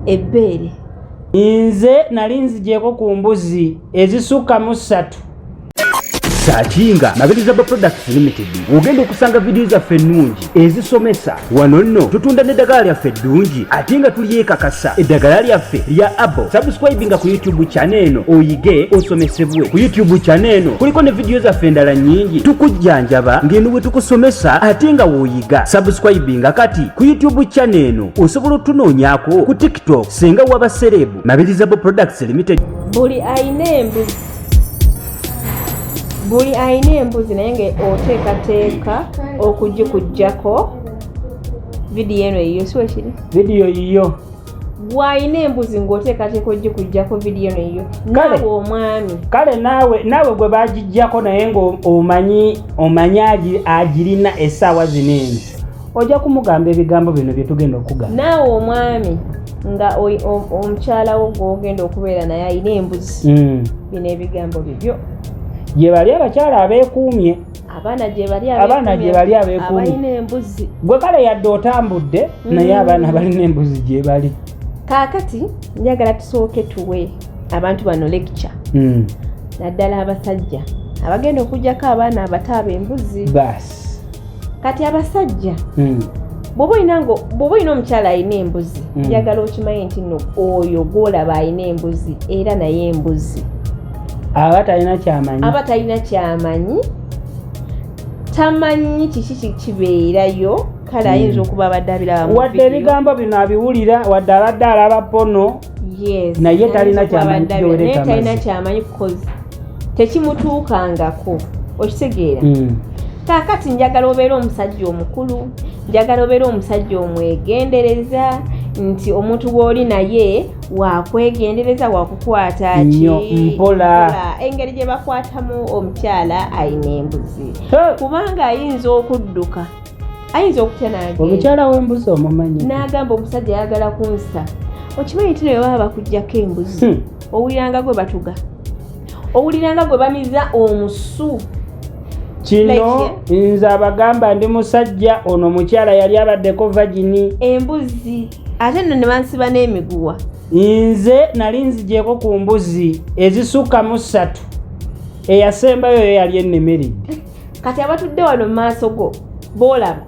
ebbeere. Nze nali nzigyeko ku mbuzi ezisukka mu 3. Senga Mabirizi Products Limited ogenda okusanga vidiyo zaffe ennungi ezisomesa. Wano nno tutunda n'eddagala lyaffe eddungi ate nga tulyekakasa. Eddagala lyaffe lya abo. Subscribinga ku YouTube channel eno oyige osomesebwe. Ku YouTube channel eno kuliko ne vidiyo zaffe endala nnyingi tukujjanjaba ng'eno bwe tukusomesa ate nga w'oyiga. Subscribinga kati ku YouTube channel eno osobola otunoonyaako ku TikTok Senga waba Serebu Mabirizi Products Limited. Buli ayina embuzi naye nga oteekateeka okugikujjako vidiyo eno yiyo si wekiri? Vidiyo yiyo. Bw'ayina embuzi ng'oteekateeka ogikujjako vidiyo eno yiyo. Naawe omwami. Kale naawe gwe bagijjako naye ng'omanyi agirina essaawa zino eno. Ojja kumugamba ebigambo bino bye tugenda okugamba. Naawe omwami nga omukyala wo gw'ogenda okubeera naye ayina embuzi. Bino ebigambo bibyo. Gye bali abakyala abeekuumye. Abaana gye bali abeekuumye. Abalina embuzi. Gwe kale yadde otambudde naye abaana balina embuzi gye bali. Kaakati njagala tusooke tuwe abantu bano lecture. Naddala abasajja abagenda okuggyako abaana abato ab'embuzi. Basi. Kati abasajja bw'oba olina omukyala alina embuzi njagala okimanye nti nno oyo gw'olaba alina embuzi era naye embuzi. Aba talina kyamanyi tamanyi kiki kibeerayo kale ayinza okuba abadde abiraba mu wadde ebigambo bino abiwulira wadde abadde alaba pono naye talina kyamanyi kukozi tekimutuukangako okitegeera. Kaakati njagala obeere omusajja omukulu, njagala obeere omusajja omwegendereza nti omuntu gw'oli naye wakwegendereza wakukwata mpola engeri gye bakwatamu omukyala ayina embuzi kubanga ayinza okudduka ayinza okutya n'agenda. Omukyala w'embuzi omumanyi n'agamba omusajja ayagala kunsa. Okimanyi nti naye baba bakuggyako embuzi owuliranga gwe batuga, owuliranga gwe bamiza omusu. Kino nze abagamba ndi musajja ono omukyala yali abaddeko vagini embuzi ate nno ne bansiba n'emiguwa. Nze nali nzigyeko ku mbuzi ezisukka mu 3. Eyasembayo yo yali ennemeredde. Kati abatudde wano mu maaso go boolaba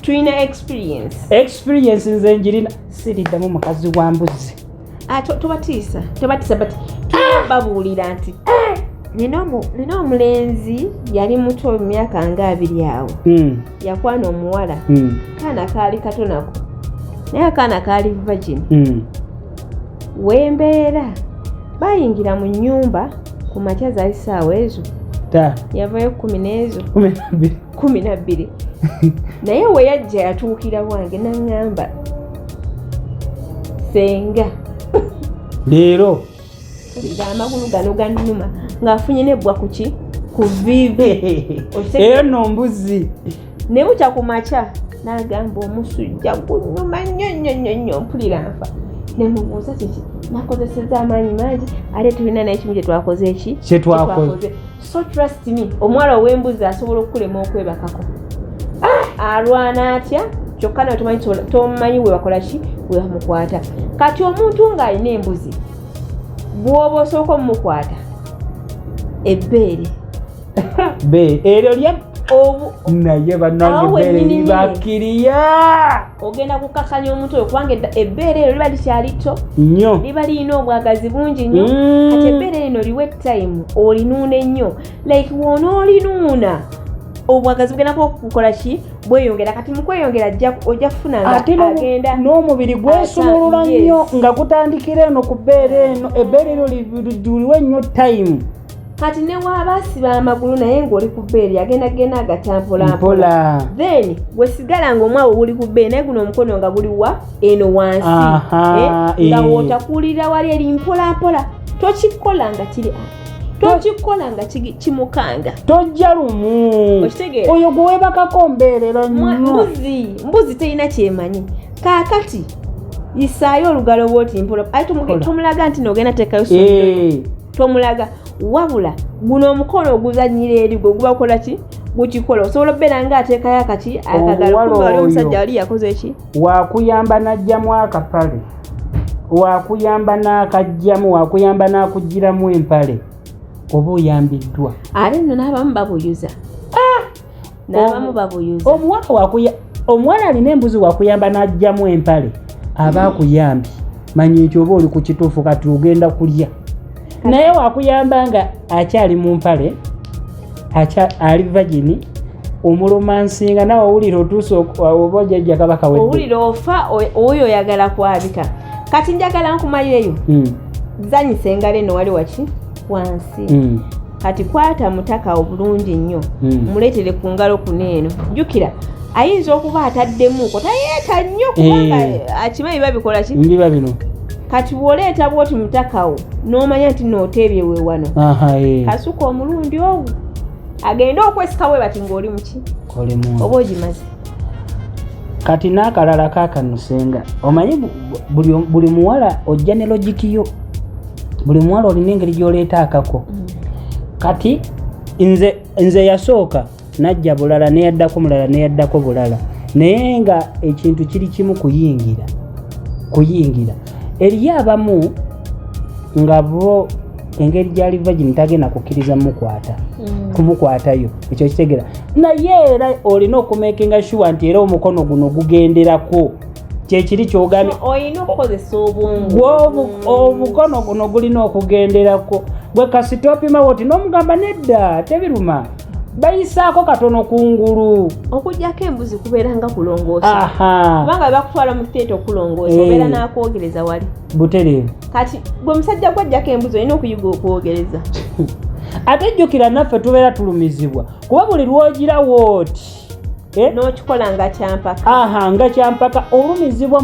tulina experience nze njirina siriddamu mukazi wa mbuzi. Tobatiisa bati babuulira nti nina omulenzi yali muto emyaka nga 2 awo yakwana omuwala kaana kaali katonako naye akaana kaali virgin. Wembeera bayingira mu nnyumba ku makya zaali ssaawa ezo yavayo 10 n'ezo 12 naye we yajja yatuukira wange n'aŋŋamba Senga leero amagulu gano gannuma ng'afunye nebbwa kuki ku vive eyo nno mbuzi ne bukya ku makya n'agamba omusujja gunnuma nnyo mpulira nfa ne mubuuza kiki nakozeseza amaanyi mangi ate tulina n'ekimu kye twakoze kyetwakoze so trust me omuwala ow'embuzi asobola okukulema okwebakako alwana atya kyokka nawe tomumanyi we bakola ki we bamukwata. Kati omuntu ng'alina embuzi bw'oba osooka omukwata ebbeere eryo lya naye bannange ebbeere libakkiriya ogenda kukakanya omuntu oyo kubanga ebbeere eryo liba likyali tto nnyo liba lirina obwagazi bungi nnyo. Kati ebbeere lino liwe time olinuuna ennyo like w'onoolinuuna obwagazi bugenda kukola ki bweyongera. Kati mu kweyongera ojja kufuna nga agenda n'omubiri gwesumulula nnyo nga gutandikira eno ku bbeere eno ebbeere eryo liwe nnyo time. Kati ne waaba asiba amagulu naye ng'oli ku bbeere agenda agatambula then gwe sigala ng'omwawo guli ku bbeere naye guno omukono nga guli wa eno wansi nga w'otakuulira wali eri mpolampola tokikola nga kimukanga tojja lumu oyo gwe weebakako mbeerera nnyo. Mbuzi terina kyemanyi. Kaakati yisaayo olugalo bw'oti mpola ate tomulaga nti n'ogenda teekayo tomulaga wabula guno omukono oguzannyira eri gwe guba kukola ki gukikola osobola obbeera ng'ateekayo akati akagalo kumbe wali omusajja wali yakoze ki wakuyamba n'ajjamu akapale wakuyamba n'akajjamu wakuyamba n'akugiramu empale oba oyambiddwa ate nno n'abamu babuyuza n'abamu babuyuza omuwala alina embuzi wakuyamba n'ajjamu empale aba akuyambye manya ekyo oba oli ku kituufu kati ogenda kulya naye wakuyamba nga akyali mu mpale ali vagini omuromansinga nawe owulira otuuse oba ojjajja kabaka wedde owulira ofa oyo oyagala kwabika kati njagala nkumalirayo zanyisa engalo eno wali waki wansi kati kwata mutaka obulungi nnyo muleetere ku ngalo kuneeno jjukira ayinza okuba ataddemuko tayeeta nnyo kubanga akimanyi babikola ki mbiba bino kati bw'oleeta bwoti mutakawo n'omanya nti nooteebye we wano kasuka omulundi ogwo agenda okwesikawe bati ng'oli muki oba ogimaze kati n'akalala kaakanusenga omanyi buli muwala ojja ne logikiyo buli muwala olina engeri gy'oleeta akako kati nze yasooka najja bulala neyaddako mulala neyaddako bulala naye nga ekintu kiri kimu kuyingira eriyo abamu nga bo engeri gyali vagini tagenda kukkiriza kumukwatayo ekyo kitegera naye era olina okumekinga sure nti era omukono guno gugenderako kyekiri kyogambye olina okukozesa obwongu omukono guno gulina okugenderako gwe kasita opima woti n'omugamba nedda tebiruma bayisaako katono kungulu okujjako embuzi kubeera nga kulongoosa kubanga bakutwala mu kiteeta okulongoosa obeera n'akwogereza wali butereevu kati gwe musajja gwajjako embuzi olina okuyiga okwogereza ate jjukira naffe tubeera tulumizibwa kuba buli lwogira wooti n'okikola nga kyampaka nga kyampaka olumizibwa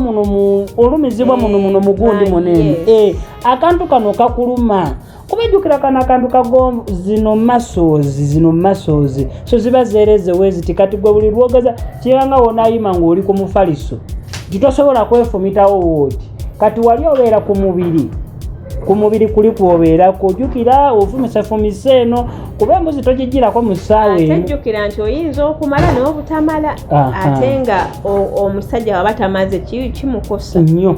muno mugundi munene akantu kano kakuluma kuba jjukira kano akantu kagonvu zino masozi so ziba zeereze weeziti kati gwe buli lwogeza kiranga wonaayima ng'oli ku mufaliso titosobola kwefumitawo wooti kati wali obeera ku mubiri kuli kwobeerako jjukira ofumisafumise eno kuba embuzi togigirako mu ssaawa emu ate jjukira nti oyinza okumala n'obutamala ate nga omusajja waba tamaze kimukosa nnyo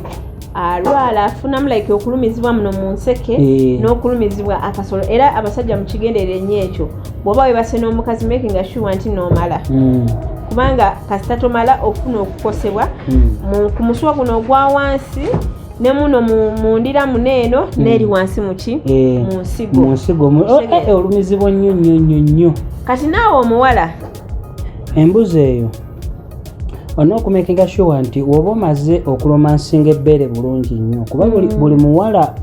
alwala afunamu like okulumizibwa muno mu nseke n'okulumizibwa akasolo era abasajja mukigenderere nnyo ekyo bw'oba webase n'omukazi making sure nti n'omala kubanga kasita tomala okufuna okukosebwa ku muswa guno ogwa wansi ne muno mundira muneeno n'eri wansi muki mu nsigo olumizibwa nnyo kati naawe omuwala embuzi eyo olina okumekinga sure nti woba omaze okuromansinga ebbeere bulungi nnyo kuba buli muwala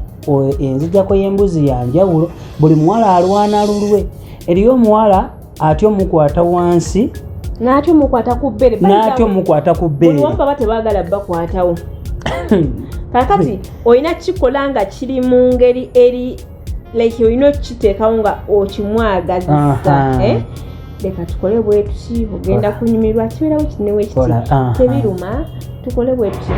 enzijjako y'embuzi yanjawulo buli muwala alwana lulwe eriyo omuwala atya omukwata wansi n'atya omukwata ku bbeere buli wamu baba tebaagala bakwatawo kakati olina kikola nga kiri mu ngeri eri like olina okiteekawo nga okimwagazisa leka tukole bwe tuki ogenda kunyumirwa kibeerawo kinewe kiti tebiruma tukole bwe tuki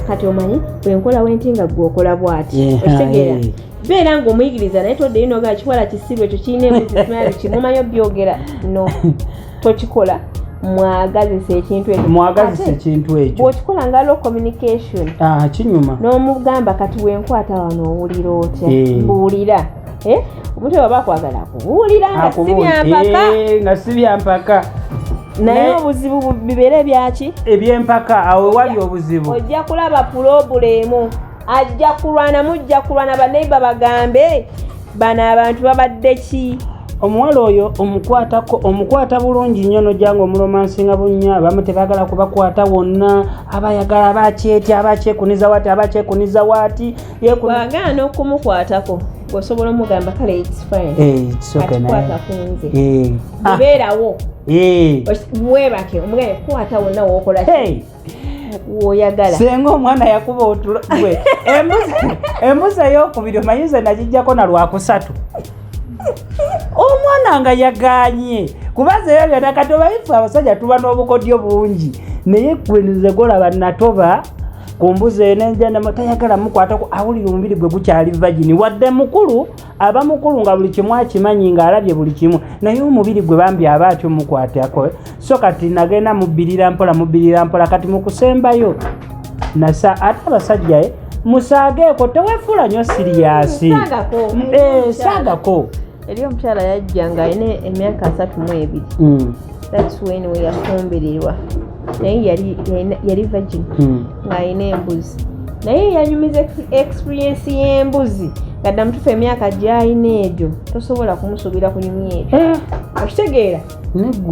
kati omanyi bwenkola wenti nga gwokola bwati okitegeera beera ng'omuyigiriza naye toddeyo nogaa kiwala kisiru ekyo kirina embuzi simali kimumanyi obyogera no tokikola mwagazisa ekintu ekyo bw'okikola nga low communication kinyuma n'omugamba kati bwenkwata wano owulira otya mbuulira omuntu baba akwagala kubuulira nga si byampaka naye obuzibu bibeera ebyaki ebyempaka awo wali obuzibu ojja kulaba pulobulemu ajja kulwana mujja kulwana baneiba bagambe bano abantu babadde ki omuwala oyo omukwata bulungi nnyo nojjanga omuromansinga bunnya abamu tebaagala kubakwata wonna abayagala abakyetya abakyekuniza waati wagaana okumukwatako osobola omugamba kale it's fine atikwata kunze bibeerawo webake omugane kukwata wonna wookola woyagala senga omwana yakuba otulo embuzi ey'okubiri omanyize nagijjako na lwakusatu omwana nga yaganye kubaza eyo byonna kati obayifu abasajja tuba n'obukodyo bungi naye kwenize golaba natoba ku mbuzi eyo nenjana tayagala mukwatako awulira omubiri gwe gukyali vagini wadde mukulu aba mukulu nga buli kimu akimanyi ng'alabye buli kimu naye omubiri gwe bambi aba atyo mukwatako so kati nagenda mubbirira mpola kati mu kusembayo nasa ate abasajja musaageeko teweefuula nnyo siriyasi saagako eri omukyala yajja nga alina emyaka 32 that's when we yafumbirirwa naye yali virgin ng'alina embuzi naye yanyumiza experience y'embuzi gadda mutufu emyaka gy'alina egyo tosobola kumusuubira ku nyumya ebyo okitegeera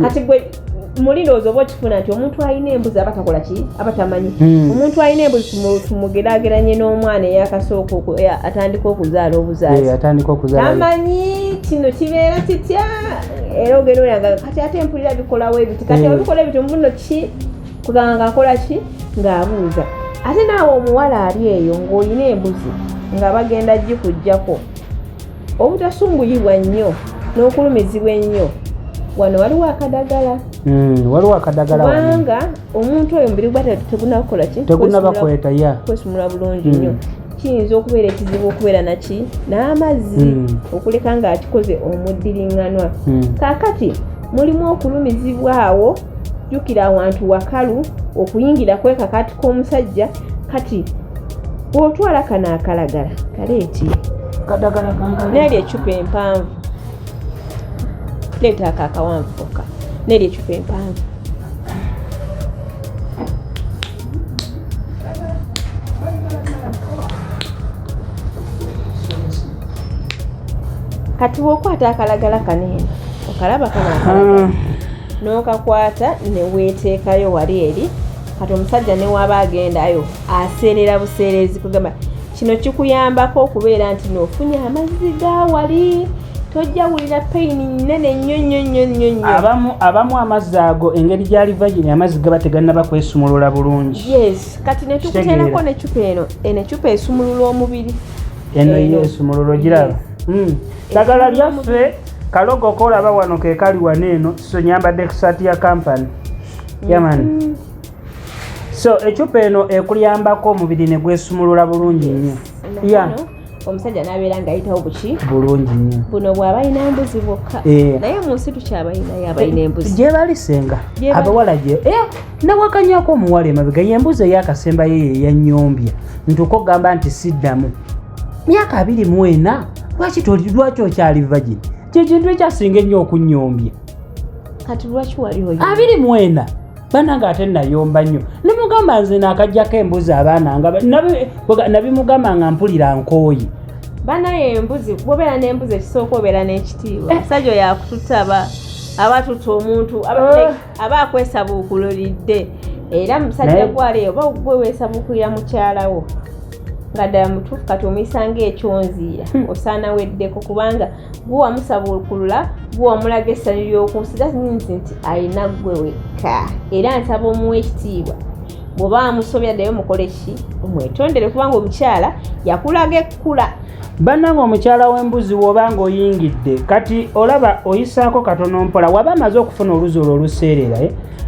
kati gwe mulindoozi oba okifuna nti omuntu alina embuzi aba takola ki aba tamanyi omuntu alina embuzi tumugeraageranye n'omwana eyakasooka atandika okuzaala obuzaali tamanyi kino kibeera kitya era ogenda olanga kati ate mpulira bikolawo ebiti kati obikola ebiti mubuno ki kuganga akola ki ng'abuuza ate naawe omuwala ali eyo ng'olina embuzi nga bagenda gikujjako obutasumbuyibwa nnyo n'okulumizibwa ennyo wano waliwo akadagala kubanga omuntu oyo mubiri gwa tegunakola ki tegunabakweta kwesumula bulungi nnyo kiyinza okubeera ekizibu okubeera naki n'amazzi okuleka ng'akikoze omuddiringanwa kaakati mulimu okulumizibwa awo jjukira awantu wakalu okuyingira kwekakati k'omusajja kati bw'otwala kano akalagala kaleeti neeri ecupa empanvu leeta ako akawanvu kokka neeri ecupa empanvu kati bw'okwata akalagala kanene okalaba kano n'okakwata ne weeteekayo wali eri kati omusajja ne waba agendayo aseerera buseerezi kugamba kino kikuyambako okubeera nti n'ofunye amazzi ga wali tojja wulira payini nnene nnyo abamu amazzi ago engeri gyali vagini amazzi gaba tegannaba kwesumulula bulungi yes kati ne tukuteerako n'ecupa eno ecupa esumulula omubiri eno yeesumulula ogiraba ddagala lyaffe kalogo kolaba wano ke kali wano eno so nyambadde kusaati ya kampani yamani so ecupa eno ekuyambako omubiri ne gwesumulula bulungi nnyo omusajja n'abeera ng'ayitawo buki bulungi nnyo buno bw'aba alina embuzi bwokka naye mu nsi tukyabalinayo abalina embuzi gye bali Senga abawala gye nawakanyako omuwala emabega y'embuzi eyakasembayo eyanyombya ntuko ogamba nti siddamu myaka 24 lwaki okyali vagini kyekintu ekyasinga ennyo okunnyombya kati lwaki wali oyo 24 bananga ate nayomba nnyo nemugamba nze naakajjako embuzi abaana nga nabimugamba nga mpulira nkooyi banaye embuzi bwobeera n'embuzi ekisooka obeera n'ekitiibwa musajja oyo akututaba aba tutta omuntu aba akwesabuukululidde era musajja gwali oba gwe weesabuukulira mukyalawo nga ddala mutuufu kati omuyisanga ekyonziira osaana weddeko kubanga gwe wamusabuukulula gwe wamulaga essanyu ly'okunsi nti alina gwe wekka era nsaba omuwa ekitiibwa bw'oba amusobya ddayo mukole ki omwetondere kubanga omukyala yakulaga ekkula bannanga omukyala w'embuzi w'obanga oyingidde kati olaba oyisaako katono mpola waba amaze okufuna oluzi olwo oluseerera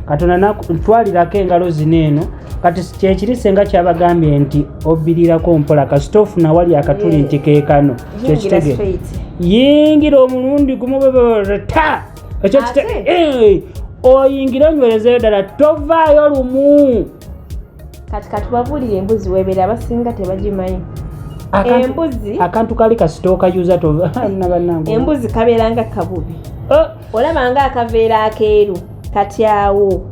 katonda ntwalirako engalo zino eno kati kyekiri Senga kyabagambye nti obbirirako mpola kasitoofu nawali akatuli nti keekano kyekitege yingira omulundi gumubebeta ekyo kitege oyingira onywerezeyo ddala tovaayo lumu kati babuulire embuzi weebeera abasinga tebagimanyi embuzi akantu kali kasitooka yuza tovanabanangu embuzi kabeeranga kabubi olaba nga akaveera akeeru kati awo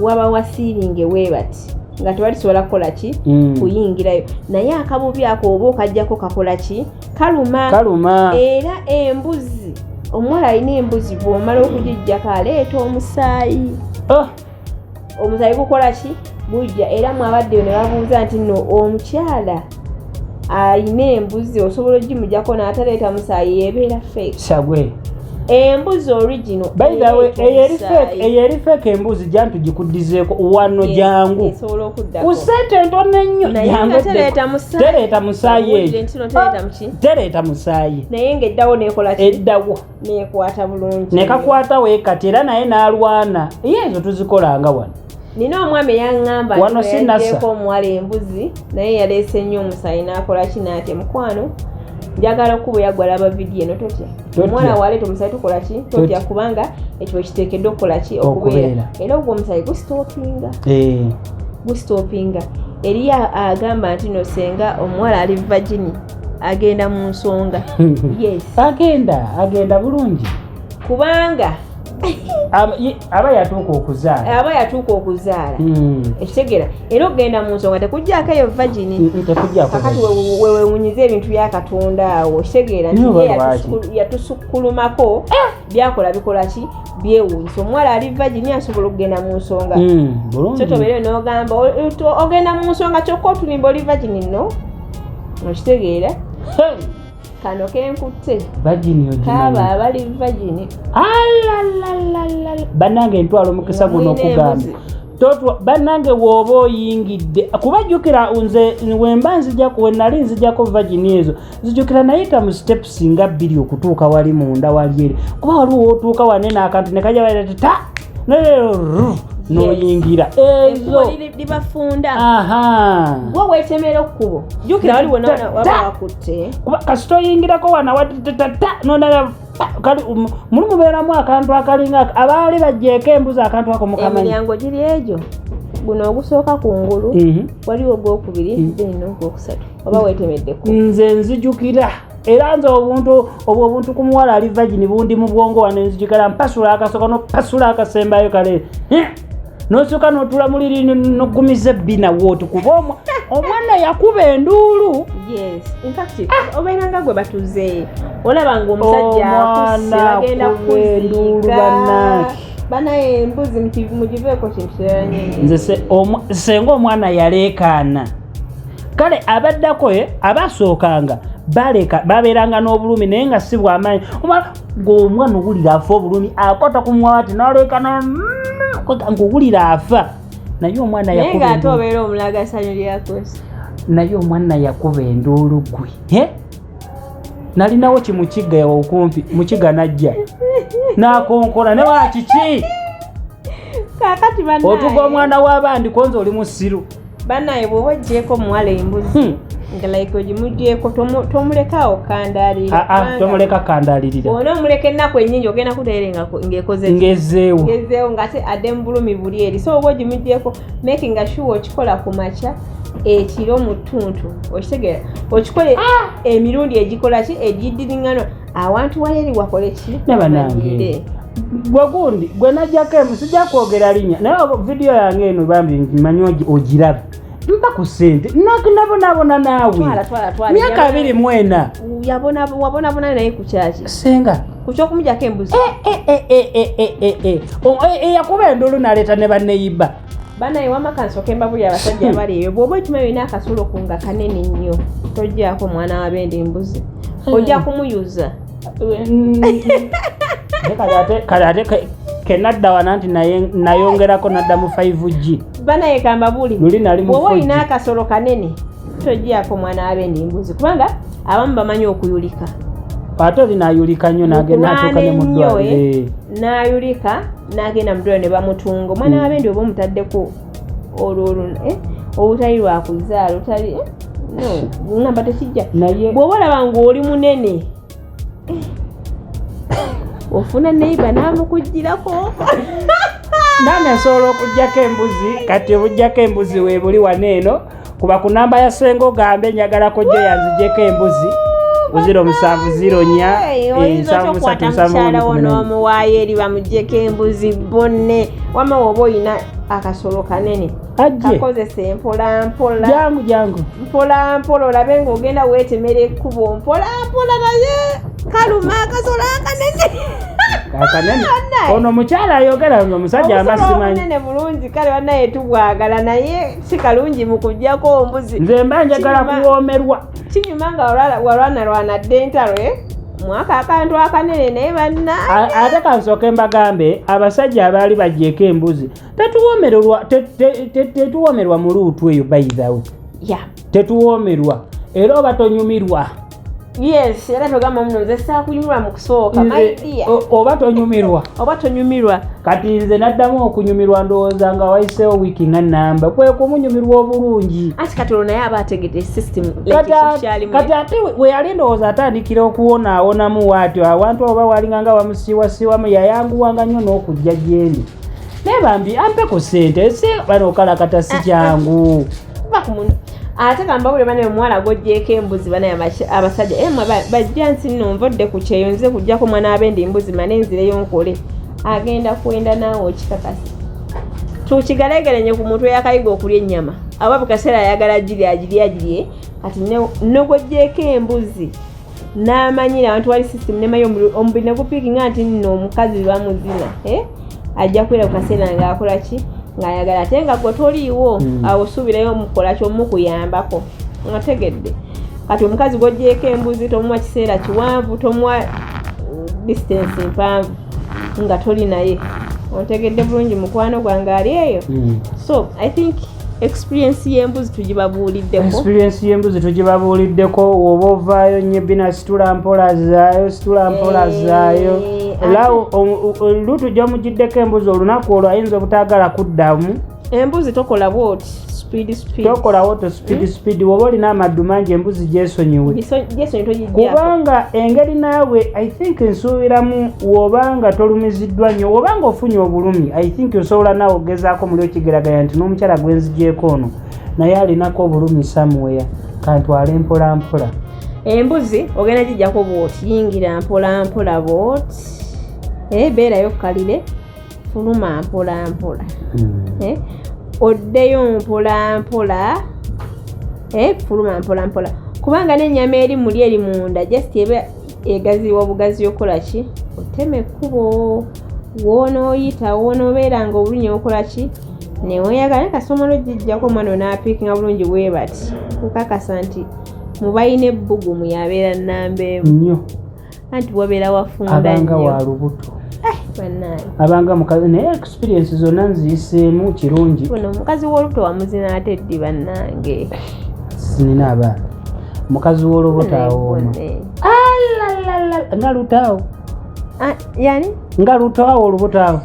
waba wasiiringe weebati nga tebalisobola kukola ki kuyingirayo naye akabubi ako oba okajjako kakola ki kaluma era embuzi omuwala alina embuzi bw'omala okugijjako aleeta omusaayi omusaayi gukola ki gujja era mwabaddeyo ne babuuza nti nno omukyala alina embuzi osobola ogimugjako n'ataleeta musaayi yeebeera fake sagwe embuzi original by the way eyeri fake embuzi jantu gikuddizeeko wano jangu usente ntone nnyo tereta musaayi tereta musaayi naye ng'eddawo nekola ki eddawo nekwata bulungi nekakwata weekati era naye n'alwana ezo tuzikolanga wano nina omwami yaŋŋamba ntiyajeeko omuwala embuzi naye yaleese nnyo omusaayi n'akola ki n'atya mukwano njagala okuba yagwalaba vidiyo eno totya omwana waleeta omusaayi tukola ki totya kubanga ekyo ekiteekeddwa okukola ki okubeera era ogwo omusaayi gusitoopinga eriya agamba nti no senga omuwala ali virgin agenda mu nsonga. Yes, agenda bulungi kubanga aba yatuuka okuzaala ekitegera era okugenda mu nsonga tekujjako eyo virgin kakati wewewunyiza ebintu bya Katonda awo ekitegeera nti yatusukkulumako byakola bikola ki byewunyisa omuwala ali virgin asobola okugenda mu nsonga so tobeere n'ogamba ogenda mu nsonga kyokka otulimba oli virgin no okitegeera kano kenkutte kaba abali virgin bannange entwala omukisa guno okugamba bannange wooba oyingidde kubajjukira nze wenali nzijjako virgin ezo zijjukira nayita mu steps nga 2 okutuuka wali munda wali eri kuba waliwo otuuka wanene akantu nekajja baleta noyingira ezo libafunda gwe weetemera okkubo jjukira waliwo wabawakutte kasita oyingirako wana watata nonala kali mulimu beeramu akantu akalinga abaali bajjeeko embuzi akantu ako mukamanyi emiryango giri egyo guno ogusooka ku ngulu waliwo ogwokubiri n'ogwokusatu oba weetemeddeku nze nzijukira era nze obuntu ku muwala ali virgin bundi mu bwongo wane nzijukira mpasula akasoka nopasula akasembayo kale nosuka notula muliri nogumiza ebbina wooti kuba omwana yakuba enduulu. Yes, in fact obeeranga gwe batuze olaba ng'omusajja akusse bagenda kuziika banaye embuzi mugiveeko kintu kirala nze senga omwana yaleekaana kale abaddako abasookanga babeeranga n'obulumi naye nga si bwamaanyi ng'omwana owulira afa obulumi akota ku muwala naleekana ng'owulira afa naye omwana yakuba ate obeera omulagasanyo lyakosi naye omwana yakuba enduulu gwe nalinawo kimukigga yawa okumpi mukigga najja nakonkona ne wakiki kakati bannaye otuga omwana w'abandi konza oli musiru bannaye bw'oba oggyeko omuwala embuzi nga like ogimugyeko tomulekaawo kandaalira tomuleka kandaalirira ona omuleka ennaku ennyingi ogenda kuteere ng'ekoze ngezeewo ng'ate adde mu bulumi buli eri so oba ogimugyeko making sure okikola ku makya ekiro mu ttuntu okitegeera okikole emirundi egikola ki egiddiringano awantu wayeri wakole ki nabanange gwe gundi gwe najjako sijja kwogera linnya naye vidiyo yange eno bambi nkimanyi ogirabe mpa ku ssente nabonaabona naawe myaka 24 wabonabona naye ku kyaki senga ku ky'okumujjako embuzi eyakuba endulu naleeta ne banneyiba banaye wamakansoka embabuli abasajja abali ebyo bw'oba okimanyi olina akasulo ku nga kanene nnyo tojjaako omwana w'abendi embuzi ojja kumuyuza kale ate kenadda wana nti nayongerako nadda mu 5G banaye kambabuli bw'oba olina akasolo kanene tojjaako omwana w'abendi embuzi kubanga abamu bamanyi okuyulika ate oli nayulika nnyo n'agenda atuuka ne mu ddwaliro n'ayulika n'agenda mu ddwaliro ne bamutunga omwana w'abendi oba omutaddeko olwolu obutali lwakuzaala otali ngamba tekijja bw'oba olaba ng'oli munene ofuna neiba n'amukugirako nange nsobola okuggyako embuzi kati obuggyako embuzi weebuli wano eno kuba ku namba ya senga ogambe nyagalako gye yanziggyeko embuzi 0704 n'omuwaayo eri bamuggyeko embuzi bonna wama woba oyina akasolo kanene kakozese mpolampola jangu mpolampola olabe ng'ogenda weetemera ekkubo mpolampola naye kaluma akasolo akanene akanene ono omukyala ayogera nga omusajja amasimanyi munene bulungi kale bannaye tubwagala naye si kalungi mu kuggyako ombuzi nze mba njagala kuwoomerwa kinyuma nga walwanalwanadde entalo mwaka akantu akanene naye banna ate kansooke mbagambe abasajja abaali baggyeko embuzi tetuwoomerwa mu luutu eyo bayithawe tetuwoomerwa era oba tonyumirwa yes era togamba muno nze saakunyumirwa mu kusooka maidia oba tonyumirwa kati nze naddamu okunyumirwa ndowooza nga wayiseewo wiiki nga nnamba kwe kumunyumirwa obulungi ati kati olwo naye aba ategedde system kati ate we yali ndowooza atandikira okuwonaawonamu waatyo awantu oba walinganga wamusiiwasiiwamu yayanguwanga nnyo n'okujja gyendi naye bambi ampe ku ssente bano okalakata si kyangu ate kambabule bane omwana gojjeeko embuzi bane abasajja bajja nsi nno nvodde ku kyeyo nze kujjako mwana abendi mbuzi mane nzireyo nkole agenda kwenda naawe okikakasa tukigalegerenye ku mutwe yakayiga okulya ennyama aba bukaseera ayagala agirye kati nogojjeeko embuzi n'amanyira abantu wali system nemayo omubiri negupiikinga nti nno omukazi bamuzina ajja kwera ku kaseera ng'akola ki ng'ayagala ate nga gwe toliiwo awo osuubirayo omukola ky'omukuyambako ngategedde kati omukazi gojjeeko embuzi tomuwa kiseera kiwanvu tomuwa distance mpanvu nga toli naye otegedde bulungi mukwano gwange ali eyo so I think experience y'embuzi tugibabuuliddeko oba ovaayo nnyo bina situla mpola zaayo lutujja mugiddeko embuzi olunaku olwo ayinza obutaagala kuddamu embuzi tokola bwoti speed woba olina amaddu mangi embuzi gyesonyiwe kubanga engeri naawe I think nsuubiramu wobanga tolumiziddwa nnyo wobanga ofunye obulumi I think osobola naawe ogezaako muli okigeraganya nti n'omukyala gwenzigyeko ono naye alinako obulumi somewhere kantwale mpola embuzi ogenda gijjako bwoti yingira mpola bwoti beerayo kalire fuluma mpola oddeyo mpola fuluma mpola kubanga n'ennyama eri muli eri munda just eba egaziwa obugazi okola ki otema ekkubo wonooyita wonoobeera nga obulungi okola ki neweeyagala kasomalo gijjako omwana onaapiikinga bulungi bwe bati kukakasa nti mubayina ebbugumu yabeera nnamba emu nnyo anti wabeera wafunda abanga walubuto abanga mukazi naye experience zonna nziyiseemu kirungi ono omukazi w'olubuto wamuzina ate eddi bannange sinina abaana mukazi w'olubuto awooma nga lutaawo yani nga lutaawo olubuto awo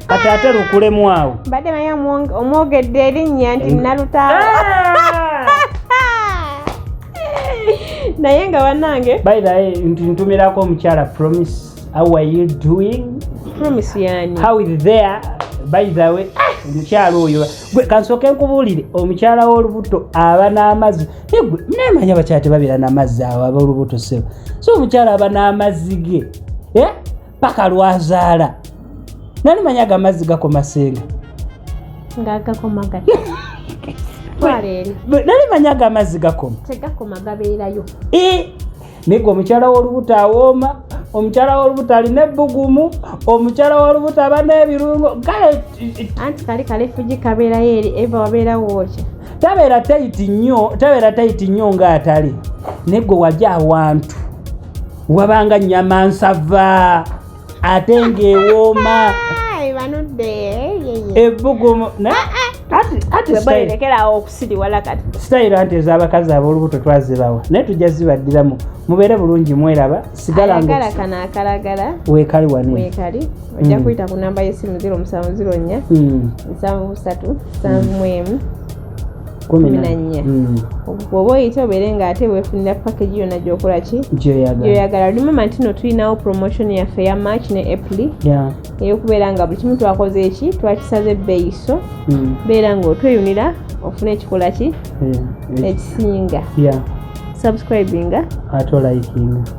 kati ate lukulemu awo badde naye omwogedde erinnya nti nalutaawo naye nga bannange by the way ntumirako omukyala promise how are you doing promise yani how is there by the way omukyala oyo gwe kansooke nkubuulire omukyala w'olubuto aba n'amazzi negwe nemanya bakyala tebabeera n'amazzi awo ab'olubuto sebo so omukyala aba n'amazzi ge paka lwazaala nani manya amazzi gakoma Senga ngagakoma nani manya amazzi gakoma tegakoma gabeerayo nigwe omukyala w'olubuto awooma omukyala w'olubuto alina ebbugumu omukyala w'olubuto aba n'ebirungo anti kale fuji kabeerayo eri eva wabeera wookya tabeera tayiti nnyo ng'atali negwe wajja awantu wabanga nnyama nsava ate ng'ewooma ebbugumu ate okusiriwala kati sitayiro anti ez'abakazi ab'olubuto twazibawa naye tujja zibaddiramu mubeere bulungi mweraba sigala kana akalagala weekali wani weekali ojja kuyita ku namba y'essimu 0704 73 71 14 bw'oba oyita obeere ng'ate weefunira package yonna gy'okola ki gyoyagala lumama nti no tulinawo promotion yaffe ya March ne April ey'okubeera nga buli kimu twakoze eki twakisaze ebbeeyiso beera ng'otweyunira ofune ekikola ki ekisinga subscribinga ate olikinga